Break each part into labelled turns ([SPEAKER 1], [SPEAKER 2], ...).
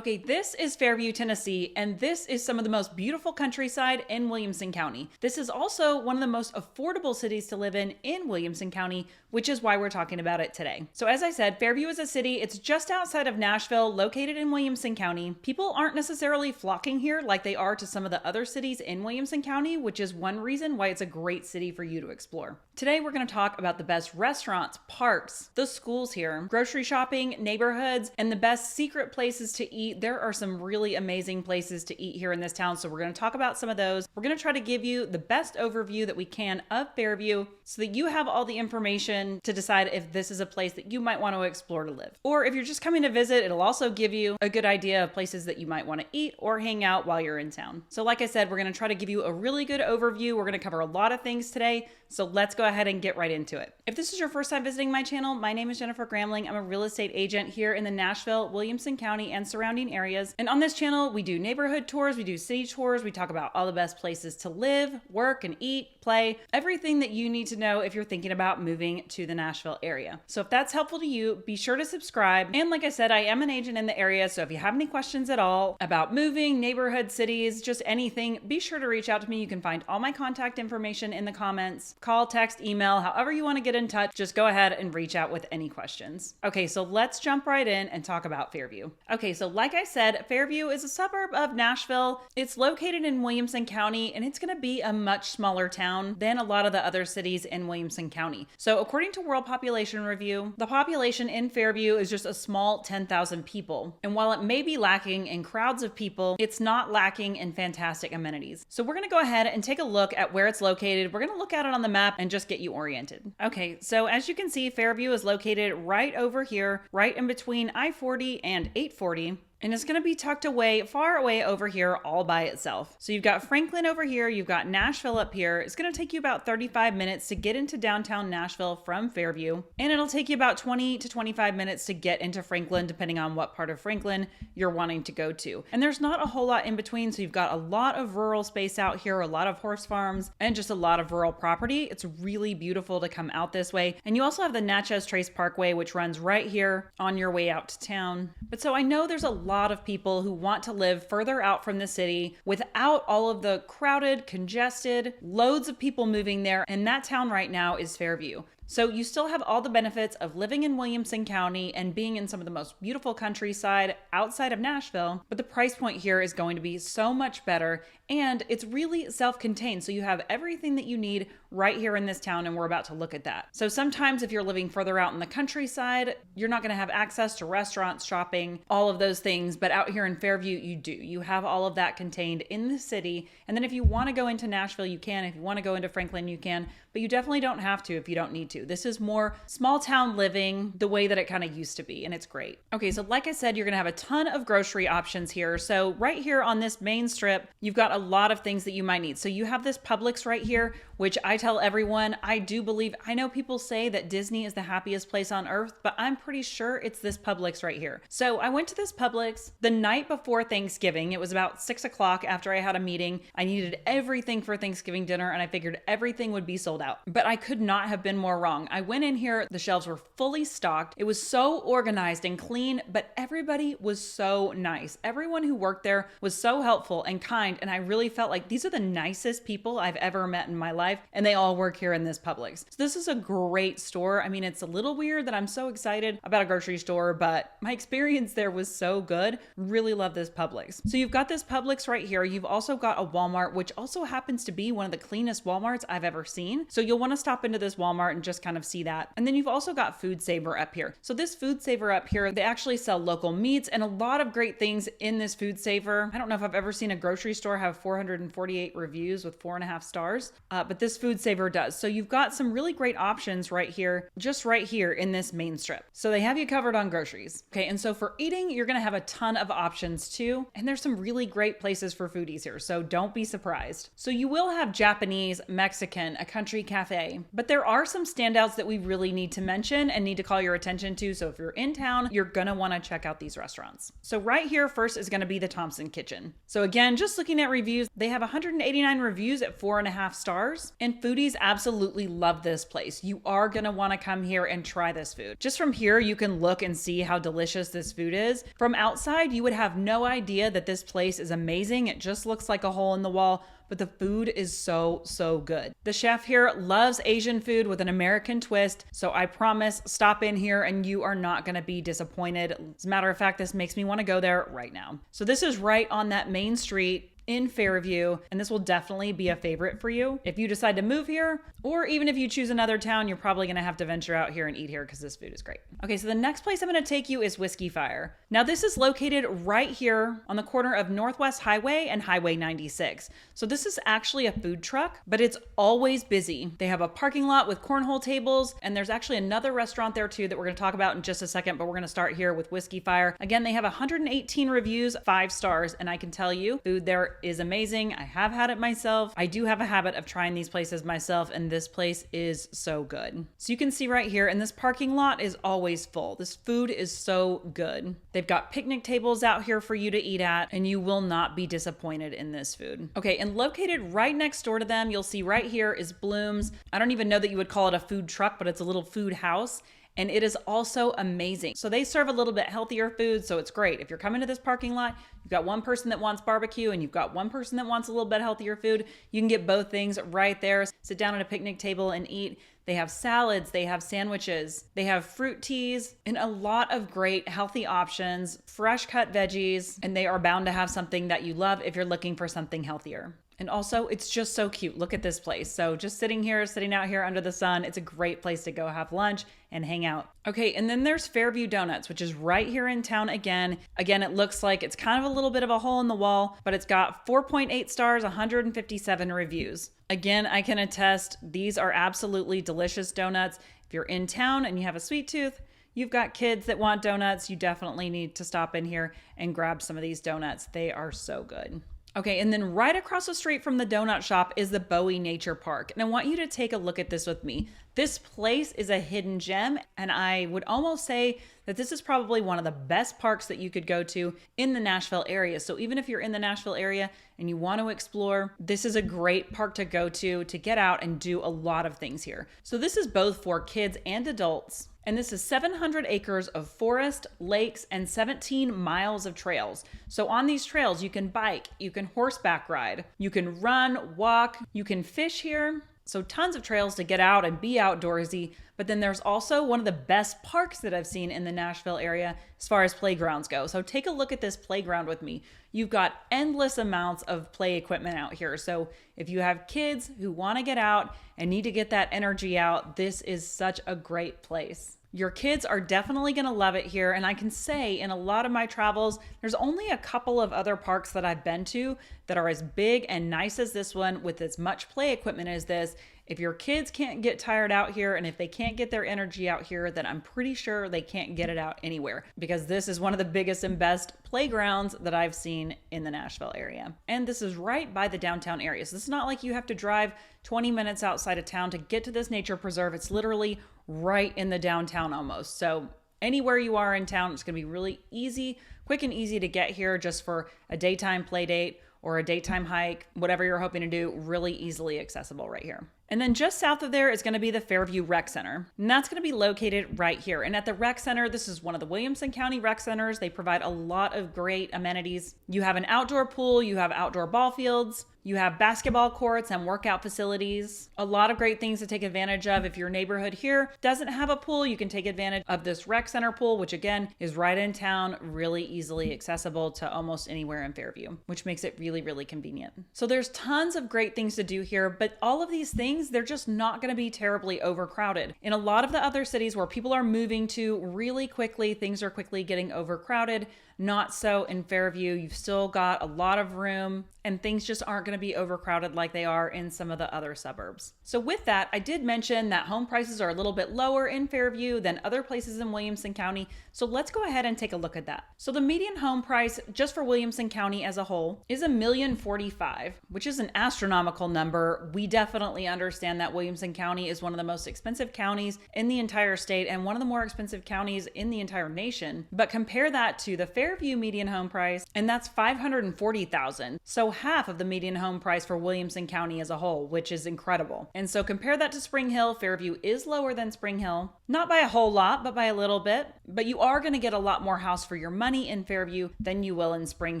[SPEAKER 1] Okay, this is Fairview, Tennessee, and this is some of the most beautiful countryside in Williamson County. This is also one of the most affordable cities to live in Williamson County, which is why we're talking about it today. So as I said, Fairview is a city. It's just outside of Nashville, located in Williamson County. People aren't necessarily flocking here like they are to some of the other cities in Williamson County, which is one reason why it's a great city for you to explore. Today, we're going to talk about the best restaurants, parks, the schools here, grocery shopping, neighborhoods, and the best secret places to eat. There are some really amazing places to eat here in this town, so we're going to talk about some of those. We're going to try to give you the best overview that we can of Fairview so that you have all the information to decide if this is a place that you might want to explore to live. Or if you're just coming to visit, it'll also give you a good idea of places that you might want to eat or hang out while you're in town. So like I said, we're going to try to give you a really good overview. We're going to cover a lot of things today, so let's go ahead and get right into it. If this is your first time visiting my channel, my name is Jennifer Gramling. I'm a real estate agent here in the Nashville, Williamson County, and surrounding areas. And on this channel, we do neighborhood tours, we do city tours, we talk about all the best places to live, work, and eat, play, everything that you need to know if you're thinking about moving to the Nashville area. So if that's helpful to you, be sure to subscribe. And like I said, I am an agent in the area, so if you have any questions at all about moving, neighborhood, cities, just anything, be sure to reach out to me. You can find all my contact information in the comments. Call, text, email, however you want to get in touch, just go ahead and reach out with any questions. Okay, so let's jump right in and talk about Fairview. Okay, so like I said, Fairview is a suburb of Nashville. It's located in Williamson County, and it's going to be a much smaller town than a lot of the other cities in Williamson County. So according to World Population Review, the population in Fairview is just a small 10,000 people. And while it may be lacking in crowds of people, it's not lacking in fantastic amenities. So we're going to go ahead and take a look at where it's located. We're going to look at it on the map and just get you oriented. Okay, so as you can see, Fairview is located right over here, right in between I-40 and 840. And it's going to be tucked away, far away over here all by itself. So you've got Franklin over here, you've got Nashville up here. It's going to take you about 35 minutes to get into downtown Nashville from Fairview. And it'll take you about 20 to 25 minutes to get into Franklin, depending on what part of Franklin you're wanting to go to. And there's not a whole lot in between. So you've got a lot of rural space out here, a lot of horse farms, and just a lot of rural property. It's really beautiful to come out this way. And you also have the Natchez Trace Parkway, which runs right here on your way out to town. But so I know there's a lot of people who want to live further out from the city without all of the crowded, congested, loads of people moving there. And that town right now is Fairview. So you still have all the benefits of living in Williamson County and being in some of the most beautiful countryside outside of Nashville, but the price point here is going to be so much better, and it's really self-contained. So you have everything that you need right here in this town, and we're about to look at that. So sometimes if you're living further out in the countryside, you're not going to have access to restaurants, shopping, all of those things, but out here in Fairview, you do. You have all of that contained in the city, and then if you want to go into Nashville, you can. If you want to go into Franklin, you can, but you definitely don't have to if you don't need to. This is more small town living the way that it kind of used to be, and it's great. Okay, so like I said, you're gonna have a ton of grocery options here. So right here on this main strip, you've got a lot of things that you might need. So you have this Publix right here, which I tell everyone, I do believe, I know people say that Disney is the happiest place on earth, but I'm pretty sure it's this Publix right here. So I went to this Publix the night before Thanksgiving. It was about 6 o'clock after I had a meeting. I needed everything for Thanksgiving dinner, and I figured everything would be sold out. But I could not have been more wrong. I went in here, the shelves were fully stocked. It was so organized and clean, but everybody was so nice. Everyone who worked there was so helpful and kind, and I really felt like these are the nicest people I've ever met in my life, and they all work here in this Publix. So this is a great store. I mean, it's a little weird that I'm so excited about a grocery store, but my experience there was so good. Really love this Publix. So you've got this Publix right here. You've also got a Walmart, which also happens to be one of the cleanest Walmarts I've ever seen. So you'll want to stop into this Walmart and just kind of see that. And then you've also got Food Saver up here. So this Food Saver up here, they actually sell local meats and a lot of great things in this Food Saver. I don't know if I've ever seen a grocery store have 448 reviews with 4.5 stars, but this Food Saver does. So you've got some really great options right here, just right here in this main strip. So they have you covered on groceries. Okay, and so for eating, you're gonna have a ton of options too. And there's some really great places for foodies here, so don't be surprised. So you will have Japanese, Mexican, a country cafe, but there are some standard standouts that we really need to mention and need to call your attention to. So if you're in town, you're gonna wanna check out these restaurants. So right here first is gonna be the Thompson Kitchen. So again, just looking at reviews, they have 189 reviews at 4.5 stars, and foodies absolutely love this place. You are gonna wanna come here and try this food. Just from here, you can look and see how delicious this food is. From outside, you would have no idea that this place is amazing. It just looks like a hole in the wall, but the food is so, so good. The chef here loves Asian food with an American twist, so I promise, stop in here and you are not gonna be disappointed. As a matter of fact, this makes me wanna go there right now. So this is right on that main street in Fairview, and this will definitely be a favorite for you. If you decide to move here, or even if you choose another town, you're probably gonna have to venture out here and eat here because this food is great. Okay, so the next place I'm gonna take you is Whiskey Fire. Now this is located right here on the corner of Northwest Highway and Highway 96. So this is actually a food truck, but it's always busy. They have a parking lot with cornhole tables, and there's actually another restaurant there too that we're gonna talk about in just a second, but we're gonna start here with Whiskey Fire. Again, they have 118 reviews, 5 stars, and I can tell you, food there is amazing. I have had it myself. I do have a habit of trying these places myself, and this place is so good. So you can see right here, and this parking lot is always full. This food is so good. They've got picnic tables out here for you to eat at, and you will not be disappointed in this food. Okay, and located right next door to them, you'll see right here is Bloom's. I don't even know that you would call it a food truck, but it's a little food house. And it is also amazing. So they serve a little bit healthier food, so it's great. If you're coming to this parking lot, you've got one person that wants barbecue and you've got one person that wants a little bit healthier food, you can get both things right there. Sit down at a picnic table and eat. They have salads, they have sandwiches, they have fruit teas, and a lot of great healthy options, fresh cut veggies, and they are bound to have something that you love if you're looking for something healthier. And also, it's just so cute. Look at this place. So just sitting out here under the sun, it's a great place to go have lunch and hang out. Okay, and then there's Fairview Donuts, which is right here in town again. Again, it looks like it's kind of a little bit of a hole in the wall, but it's got 4.8 stars, 157 reviews. Again, I can attest, these are absolutely delicious donuts. If you're in town and you have a sweet tooth, you've got kids that want donuts, you definitely need to stop in here and grab some of these donuts. They are so good. Okay, and then right across the street from the donut shop is the Bowie Nature Park. And I want you to take a look at this with me. This place is a hidden gem, and I would almost say that this is probably one of the best parks that you could go to in the Nashville area. So even if you're in the Nashville area and you want to explore, this is a great park to go to get out and do a lot of things here. So this is both for kids and adults. And this is 700 acres of forest, lakes, and 17 miles of trails. So on these trails, you can bike, you can horseback ride, you can run, walk, you can fish here. So tons of trails to get out and be outdoorsy. But then there's also one of the best parks that I've seen in the Nashville area as far as playgrounds go. So take a look at this playground with me. You've got endless amounts of play equipment out here. So if you have kids who want to get out and need to get that energy out, this is such a great place. Your kids are definitely going to love it here. And I can say in a lot of my travels, there's only a couple of other parks that I've been to that are as big and nice as this one with as much play equipment as this. If your kids can't get tired out here and if they can't get their energy out here, then I'm pretty sure they can't get it out anywhere, because this is one of the biggest and best playgrounds that I've seen in the Nashville area. And this is right by the downtown area. So it's not like you have to drive 20 minutes outside of town to get to this nature preserve. It's literally right in the downtown almost. So anywhere you are in town, it's going to be really easy, quick and easy to get here just for a daytime play date or a daytime hike, whatever you're hoping to do, really easily accessible right here. And then just south of there is going to be the Fairview Rec Center. And that's going to be located right here. And at the rec center, this is one of the Williamson County rec centers. They provide a lot of great amenities. You have an outdoor pool, you have outdoor ball fields, you have basketball courts and workout facilities. A lot of great things to take advantage of. If your neighborhood here doesn't have a pool, you can take advantage of this rec center pool, which again is right in town, really easily accessible to almost anywhere in Fairview, which makes it really, really convenient. So there's tons of great things to do here, but all of these things, they're just not going to be terribly overcrowded. In a lot of the other cities where people are moving to really quickly, things are quickly getting overcrowded. Not so in Fairview. You've still got a lot of room and things just aren't going to be overcrowded like they are in some of the other suburbs. So with that, I did mention that home prices are a little bit lower in Fairview than other places in Williamson County. So let's go ahead and take a look at that. So the median home price just for Williamson County as a whole is $1,045,000, which is an astronomical number. We definitely understand that Williamson County is one of the most expensive counties in the entire state and one of the more expensive counties in the entire nation. But compare that to the Fairview median home price, and that's $540,000. So half of the median home price for Williamson County as a whole, which is incredible. And so compare that to Spring Hill. Fairview is lower than Spring Hill, not by a whole lot, but by a little bit. But you are going to get a lot more house for your money in Fairview than you will in Spring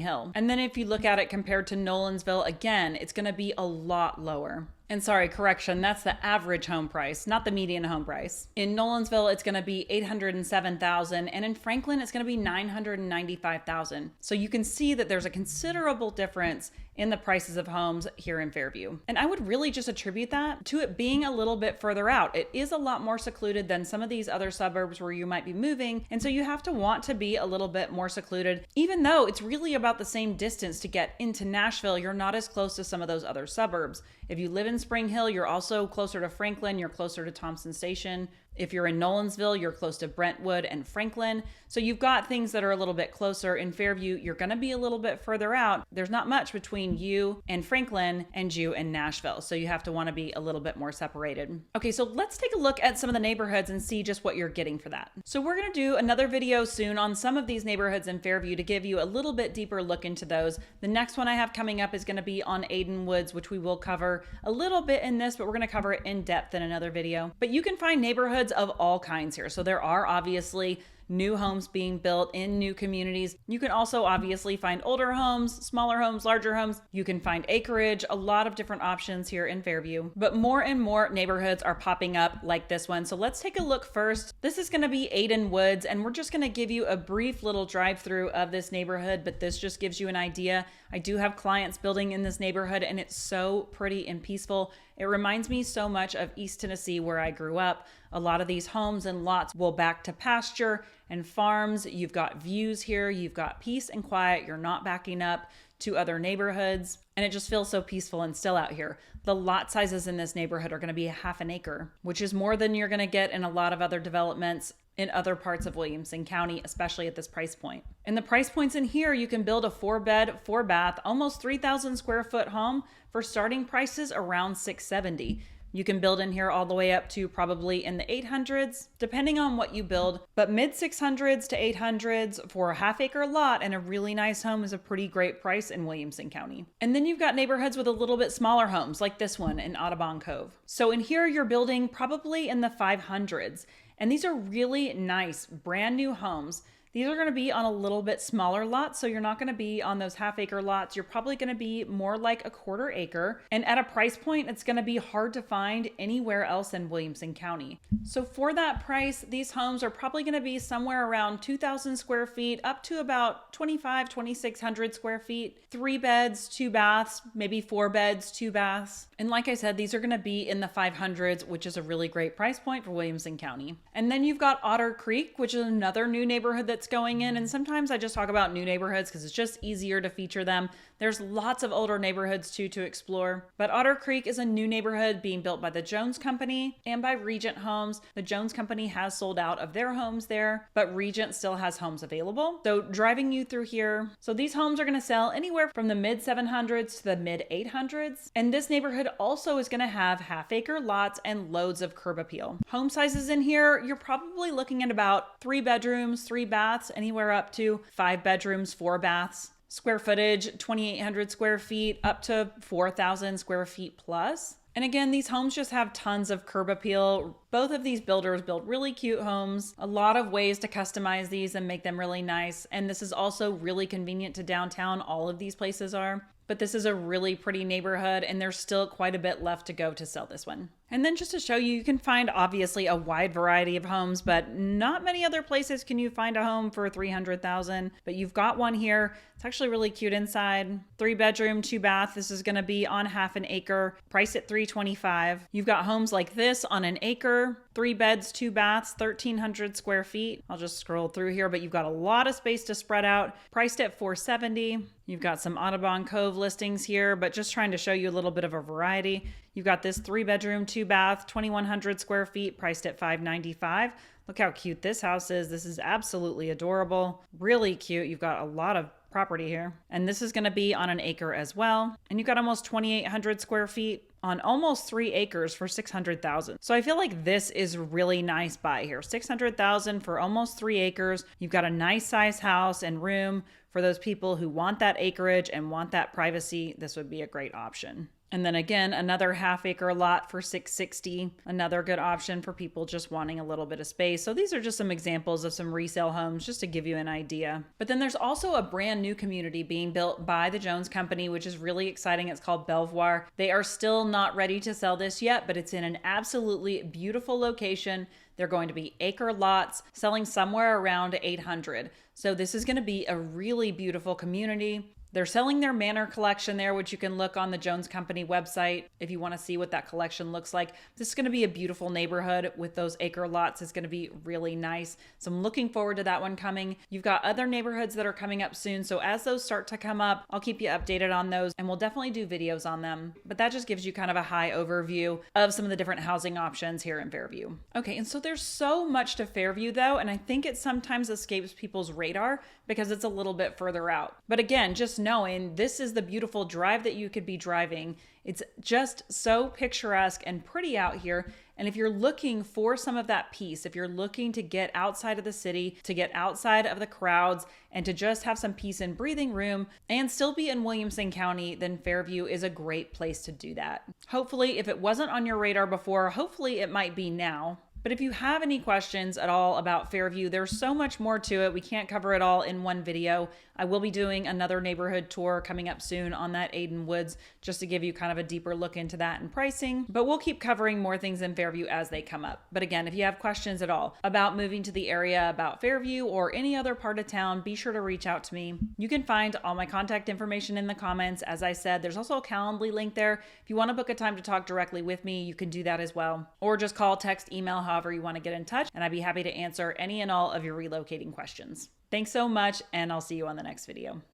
[SPEAKER 1] Hill. And then if you look at it compared to Nolensville, again, it's going to be a lot lower. And sorry, correction, that's the average home price, not the median home price. In Nolensville, it's going to be $807,000, and in Franklin, it's going to be $995,000. So you can see that there's a considerable difference in the prices of homes here in Fairview. And I would really just attribute that to it being a little bit further out. It is a lot more secluded than some of these other suburbs where you might be moving, and so you have to want to be a little bit more secluded. Even though it's really about the same distance to get into Nashville, you're not as close to some of those other suburbs. If you live in Spring Hill, you're also closer to Franklin, you're closer to Thompson Station. If you're in Nolensville, you're close to Brentwood and Franklin. So you've got things that are a little bit closer. In Fairview, you're going to be a little bit further out. There's not much between you and Franklin and you and Nashville. So you have to want to be a little bit more separated. Okay, so let's take a look at some of the neighborhoods and see just what you're getting for that. So we're going to do another video soon on some of these neighborhoods in Fairview to give you a little bit deeper look into those. The next one I have coming up is going to be on Aiden Woods, which we will cover a little bit in this, but we're going to cover it in depth in another video. But you can find neighborhoods of all kinds here. So there are obviously new homes being built in new communities. You can also obviously find older homes, smaller homes, larger homes. You can find acreage, a lot of different options here in Fairview. But more and more neighborhoods are popping up like this one. So let's take a look first. This is going to be Aiden Woods, and we're just going to give you a brief little drive through of this neighborhood, but this just gives you an idea. I do have clients building in this neighborhood, and it's so pretty and peaceful. It reminds me so much of East Tennessee, where I grew up. A lot of these homes and lots will back to pasture and farms. You've got views here. You've got peace and quiet. You're not backing up to other neighborhoods. And it just feels so peaceful and still out here. The lot sizes in this neighborhood are going to be 1/2 acre, which is more than you're going to get in a lot of other developments in other parts of Williamson County, especially at this price point. And the price points in here, you can build a 4-bed, 4-bath, almost 3,000 square foot home for starting prices around $670. You can build in here all the way up to probably in the 800s, depending on what you build, but mid 600s to 800s for a 1/2 acre lot and a really nice home is a pretty great price in Williamson County. And then you've got neighborhoods with a little bit smaller homes like this one in Audubon Cove. So in here, you're building probably in the 500s. And these are really nice, brand new homes. These are going to be on a little bit smaller lot, so you're not going to be on those 1/2 acre lots. You're probably going to be more like a 1/4 acre. And at a price point, it's going to be hard to find anywhere else in Williamson County. So for that price, these homes are probably going to be somewhere around 2,000 square feet up to about 2,600 square feet. 3 beds, 2 baths, maybe 4 beds, 2 baths. And like I said, these are going to be in the 500s, which is a really great price point for Williamson County. And then you've got Otter Creek, which is another new neighborhood that's going in. And sometimes I just talk about new neighborhoods because it's just easier to feature them. There's lots of older neighborhoods too to explore. But Otter Creek is a new neighborhood being built by the Jones Company and by Regent Homes. The Jones Company has sold out of their homes there, but Regent still has homes available. So driving you through here. So these homes are going to sell anywhere from the mid 700s to the mid 800s. And this neighborhood also is going to have 1/2 acre lots and loads of curb appeal. Home sizes in here, you're probably looking at about 3 bedrooms, 3 baths, anywhere up to 5 bedrooms, 4 baths. Square footage, 2,800 square feet up to 4,000 square feet plus. And again, these homes just have tons of curb appeal. Both of these builders build really cute homes, a lot of ways to customize these and make them really nice. And this is also really convenient to downtown. All of these places are. But this is a really pretty neighborhood and there's still quite a bit left to go to sell this one. And then just to show you, you can find obviously a wide variety of homes, but not many other places can you find a home for $300,000. But you've got one here. It's actually really cute inside. 3 bedroom, 2 bath. This is going to be on 1/2 acre, priced at $325,000. You've got homes like this on 1 acre. tour. 3 beds, 2 baths, 1,300 square feet. I'll just scroll through here, but you've got a lot of space to spread out. Priced at $470. You've got some Audubon Cove listings here, but just trying to show you a little bit of a variety. You've got this 3 bedroom, 2 bath, 2,100 square feet, priced at $595. Look how cute this house is. This is absolutely adorable. Really cute. You've got a lot of property here. And this is going to be on an acre as well. And you've got almost 2,800 square feet on almost 3 acres for $600,000. So I feel like this is really nice buy here. $600,000 for almost 3 acres. You've got a nice size house and room for those people who want that acreage and want that privacy. This would be a great option. And then again, another half-acre lot for $660. Another good option for people just wanting a little bit of space. So these are just some examples of some resale homes just to give you an idea. But then there's also a brand new community being built by the Jones Company, which is really exciting. It's called Belvoir. They are still not ready to sell this yet, but it's in an absolutely beautiful location. They're going to be acre lots, selling somewhere around 800. So this is going to be a really beautiful community. They're selling their Manor collection there, which you can look on the Jones Company website if you want to see what that collection looks like. This is going to be a beautiful neighborhood with those acre lots. It's going to be really nice. So I'm looking forward to that one coming. You've got other neighborhoods that are coming up soon. So as those start to come up, I'll keep you updated on those and we'll definitely do videos on them. But that just gives you kind of a high overview of some of the different housing options here in Fairview. Okay, and so there's so much to Fairview though, and I think it sometimes escapes people's radar because it's a little bit further out. But again, just knowing this is the beautiful drive that you could be driving. It's just so picturesque and pretty out here. And if you're looking for some of that peace, if you're looking to get outside of the city, to get outside of the crowds, and to just have some peace and breathing room and still be in Williamson County, then Fairview is a great place to do that. Hopefully, if it wasn't on your radar before, hopefully it might be now. But if you have any questions at all about Fairview, there's so much more to it. We can't cover it all in one video. I will be doing another neighborhood tour coming up soon on that Aiden Woods, just to give you kind of a deeper look into that and pricing. But we'll keep covering more things in Fairview as they come up. But again, if you have questions at all about moving to the area, about Fairview or any other part of town, be sure to reach out to me. You can find all my contact information in the comments. As I said, there's also a Calendly link there. If you want to book a time to talk directly with me, you can do that as well. Or just call, text, email, however you want to get in touch, and I'd be happy to answer any and all of your relocating questions. Thanks so much, and I'll see you on the next video.